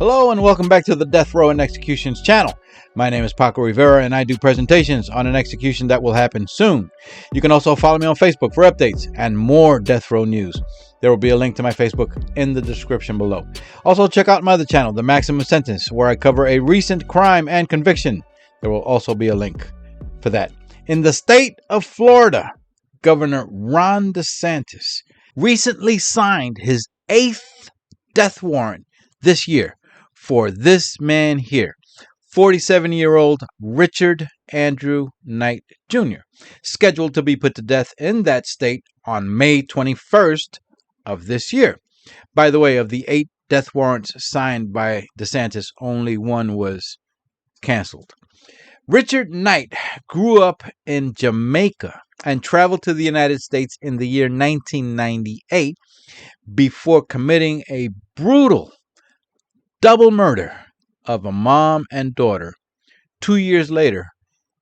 Hello and welcome back to the Death Row and Executions channel. My name is Paco Rivera and I do presentations on an execution that will happen soon. You can also follow me on Facebook for updates and more Death Row news. There will be a link to my Facebook in the description below. Also check out my other channel, The Maximum Sentence, where I cover a recent crime and conviction. There will also be a link for that. In the state of Florida, Governor Ron DeSantis recently signed his 8th death warrant this year for this man here, 47-year-old Richard Andrew Knight Jr., scheduled to be put to death in that state on May 21st of this year. By the way, of the 8 death warrants signed by DeSantis, only one was canceled. Richard Knight grew up in Jamaica and traveled to the United States in the year 1998 before committing a brutal double murder of a mom and daughter 2 years later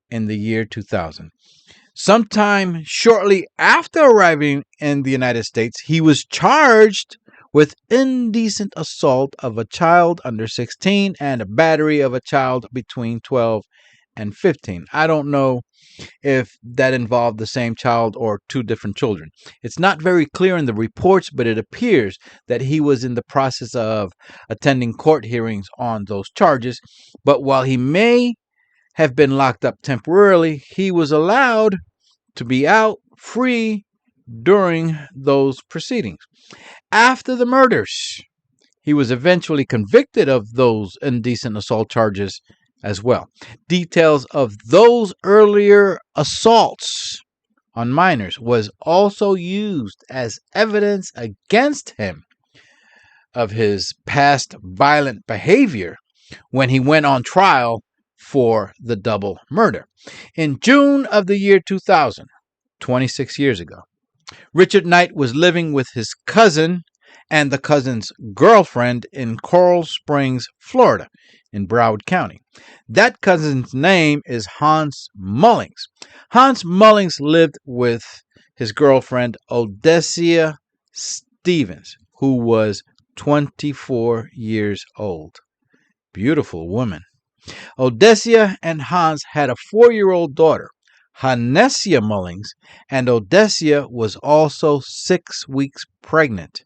in the year 2000. Sometime shortly after arriving in the United States, he was charged with indecent assault of a child under 16 and a battery of a child between 12 and 15. I don't know if that involved the same child or 2 different children. It's not very clear in the reports, but it appears that he was in the process of attending court hearings on those charges. But while he may have been locked up temporarily, he was allowed to be out free during those proceedings. After the murders, he was eventually convicted of those indecent assault charges as well. Details of those earlier assaults on minors was also used as evidence against him of his past violent behavior when he went on trial for the double murder. In June of the year 2000, 26 years ago, Richard Knight was living with his cousin and the cousin's girlfriend in Coral Springs, Florida, in Broward County. That cousin's name is Hanessia Mullings. Hanessia Mullings lived with his girlfriend, Odessia Stephens, who was 24 years old. Beautiful woman. Odessia and Hans had a 4-year-old daughter, Hanessia Mullings, and Odessia was also 6 weeks pregnant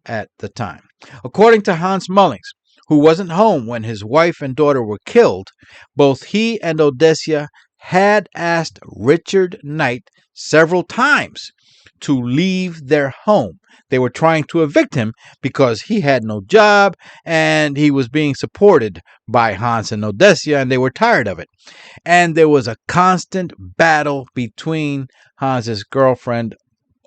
at the time. According to Hanessia Mullings, who wasn't home when his wife and daughter were killed, both he and Odessia had asked Richard Knight several times to leave their home. They were trying to evict him because he had no job and he was being supported by Hans and Odessia, and they were tired of it. And there was a constant battle between Hans's girlfriend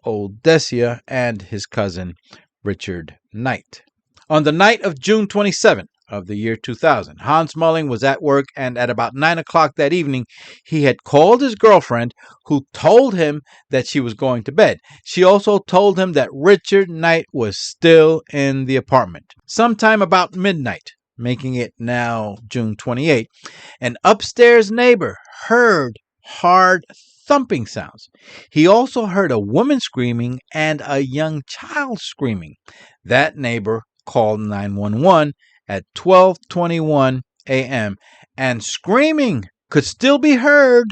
Odessia and his cousin Richard Knight. On the night of June 27 of the year 2000, Hanessia Mullings was at work, and at about 9 o'clock that evening, he had called his girlfriend, who told him that she was going to bed. She also told him that Richard Knight was still in the apartment. Sometime about midnight, making it now June 28, an upstairs neighbor heard hard thumping sounds. He also heard a woman screaming and a young child screaming. That neighbor called 911 at 12:21 a.m. and screaming could still be heard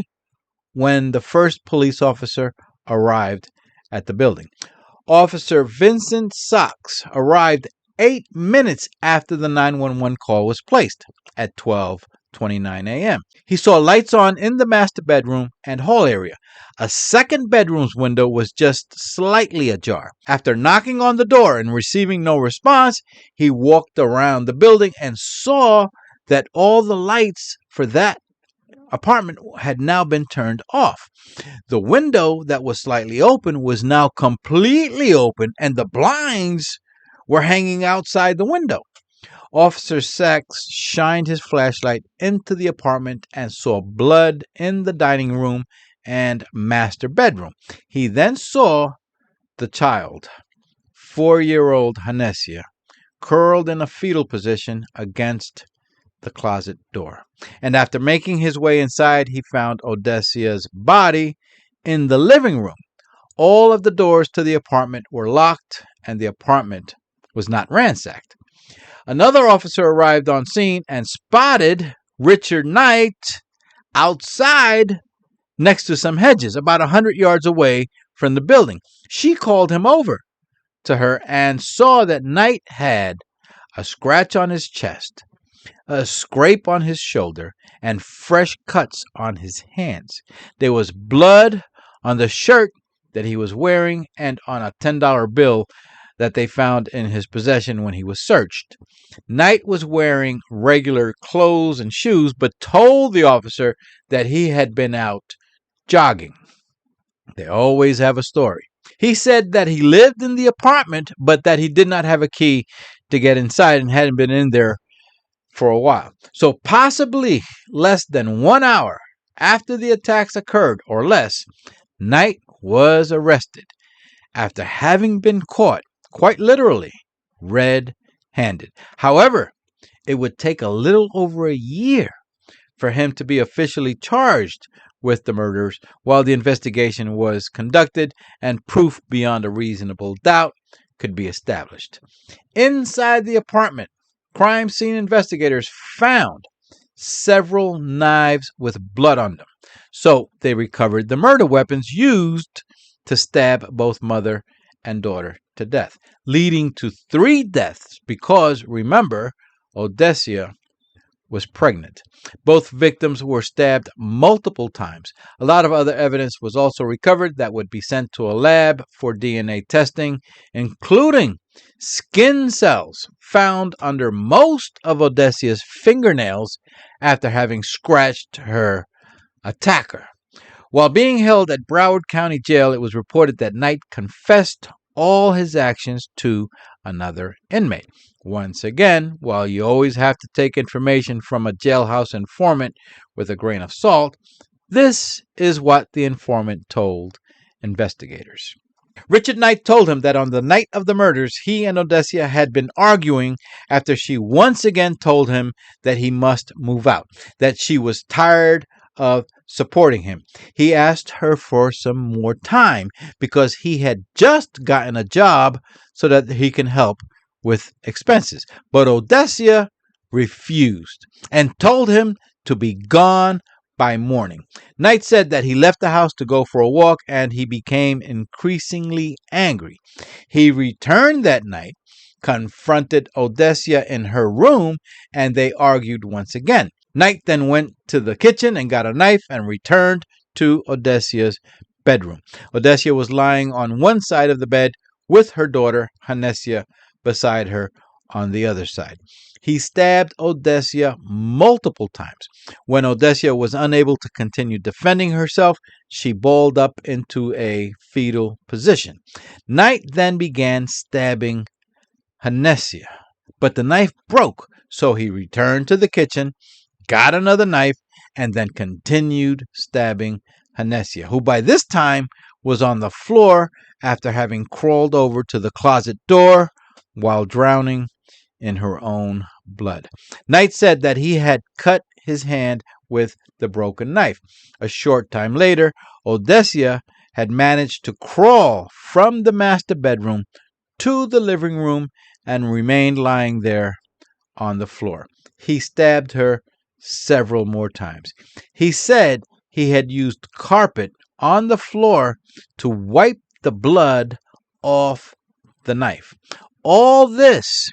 when the first police officer arrived at the building. Officer Vincent Sachs arrived 8 minutes after the 911 call was placed at 12:29 a.m. He saw lights on in the master bedroom and hall area. A second bedroom's window was just slightly ajar. After knocking on the door and receiving no response, he walked around the building and saw that all the lights for that apartment had now been turned off. The window that was slightly open was now completely open, and the blinds were hanging outside the window. Officer Sachs shined his flashlight into the apartment and saw blood in the dining room and master bedroom. He then saw the child, 4-year-old Hanessia, curled in a fetal position against the closet door. And after making his way inside, he found Odessia's body in the living room. All of the doors to the apartment were locked, and the apartment was not ransacked. Another officer arrived on scene and spotted Richard Knight outside next to some hedges about 100 yards away from the building. She called him over to her and saw that Knight had a scratch on his chest, a scrape on his shoulder, and fresh cuts on his hands. There was blood on the shirt that he was wearing and on a $10 bill that they found in his possession when he was searched. Knight was wearing regular clothes and shoes, but told the officer that he had been out jogging. They always have a story. He said that he lived in the apartment, but that he did not have a key to get inside and hadn't been in there for a while. So possibly less than 1 hour after the attacks occurred, or less, Knight was arrested after having been caught, quite literally, red-handed. However, it would take a little over a year for him to be officially charged with the murders while the investigation was conducted and proof beyond a reasonable doubt could be established. Inside the apartment, crime scene investigators found several knives with blood on them. So they recovered the murder weapons used to stab both mother and daughter to death, leading to 3 deaths because, remember, Odessia was pregnant. Both victims were stabbed multiple times. A lot of other evidence was also recovered that would be sent to a lab for DNA testing, including skin cells found under most of Odessia's fingernails after having scratched her attacker. While being held at Broward County Jail, it was reported that Knight confessed all his actions to another inmate. Once again, while you always have to take information from a jailhouse informant with a grain of salt, this is what the informant told investigators. Richard Knight told him that on the night of the murders, he and Odessia had been arguing after she once again told him that he must move out, that she was tired of supporting him. He asked her for some more time because he had just gotten a job so that he can help with expenses. But Odessia refused and told him to be gone by morning. Knight said that he left the house to go for a walk and he became increasingly angry. He returned that night, confronted Odessia in her room, and they argued once again. Knight then went to the kitchen and got a knife and returned to Odessia's bedroom. Odessia was lying on one side of the bed with her daughter, Hanessia, beside her on the other side. He stabbed Odessia multiple times. When Odessia was unable to continue defending herself, she balled up into a fetal position. Knight then began stabbing Hanessia, but the knife broke, so he returned to the kitchen, got another knife, and then continued stabbing Hanessia, who by this time was on the floor after having crawled over to the closet door while drowning in her own blood. Knight said that he had cut his hand with the broken knife. A short time later, Odessia had managed to crawl from the master bedroom to the living room and remained lying there on the floor. He stabbed her several more times. He said he had used carpet on the floor to wipe the blood off the knife. All this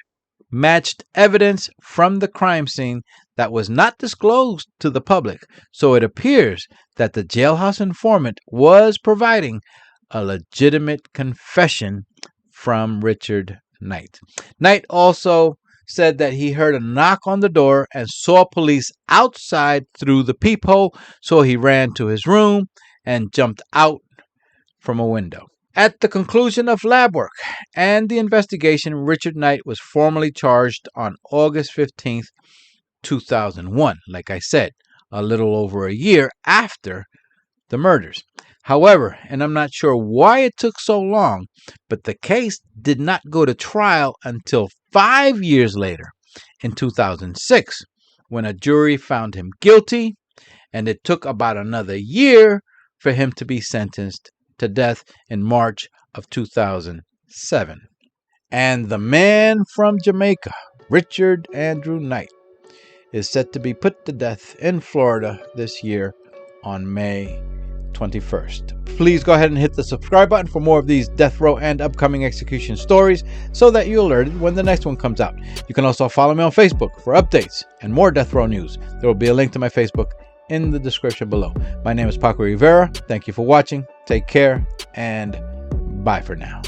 matched evidence from the crime scene that was not disclosed to the public, so it appears that the jailhouse informant was providing a legitimate confession from Richard Knight. Knight also said that he heard a knock on the door and saw police outside through the peephole, so he ran to his room and jumped out from a window. At the conclusion of lab work and the investigation, Richard Knight was formally charged on August 15th, 2001. Like I said, a little over a year after the murders. However, and I'm not sure why it took so long, but the case did not go to trial until 5 years later, in 2006, when a jury found him guilty, and it took about another year for him to be sentenced to death in March of 2007. And the man from Jamaica Richard Andrew Knight, is set to be put to death in Florida this year on May 21st. Please go ahead and hit the subscribe button for more of these death row and upcoming execution stories so that you're alerted when the next one comes out. You can also follow me on Facebook for updates and more death row news. There will be a link to my Facebook in the description below. My name is Paco Rivera. Thank you for watching. Take care and bye for now.